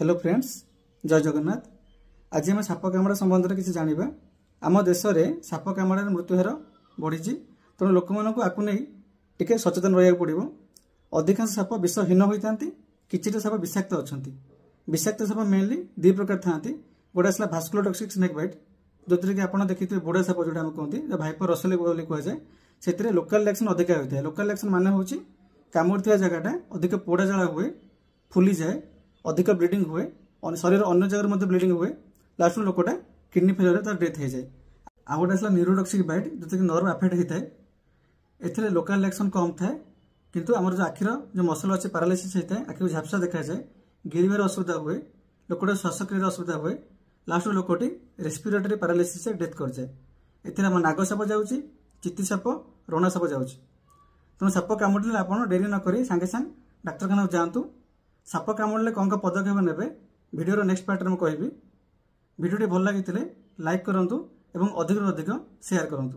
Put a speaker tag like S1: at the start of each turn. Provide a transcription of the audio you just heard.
S1: Hello friends, जय जगन्नाथ। आज आम साप कामड़ा संबंध में किसी जाना। आम देश में साप कामड़ मृत्यु हार बढ़ी, तेणु लोक मानक आपको नहीं टिके सचेतन रहा पड़ो। अधिकांश साप विषहीन होता, किसी साप विषाक्त अच्छा। विषाक्त साप मेनली दु प्रकार था। गोटे आसला भास्कुलर टॉक्सिक स्नेक बाइट, जो कि आप देखिए बुढ़ा साप जो कहते भाइपर रसेल कहुए से लोकल रिएक्शन अधिक होता है। लोकल रिएक्शन माने हूँ कामुड़ जगह अधिक पोड़ा जला हुए, फुली जाए, अधिक ब्लीडिंग हुए, शरीर अन्य जगह ब्लीडिंग हुए, लास्ट में लोकटा किडनी फेलियर तार डेथ हो जाए। आ गोटे आसला न्यूरोटॉक्सिक बाइट, जो कि नर्व अफेक्ट होता है। एथिरे लोकल रिएक्शन कम थाए, किंतु आमर जो आखिर जो मसल अच्छे पैरालाइसिस होता है, आखि झापसा देखा जाए, गिरिबार असुविधा हुए, लोकटा श्वासक्रिया असुविधा हुए, लास्ट में लोकटी रेस्पिरेटरी पैरालाइसिस डेथ कर जाए। एथिरे आम नाग साप जाऊँगी, चित्ती साप, रोणा साप जाऊँगी। तेणु साप कामुड़े आप डेरी नक सागे सागे डाक्तखाना जातु। साप कामुड़े कौन कौन पदक्षेप नेबे वीडियो नेक्स्ट पार्ट में कहबी। वीडियो भल लगी लाइक करूँ और अधिक शेयर करूँ।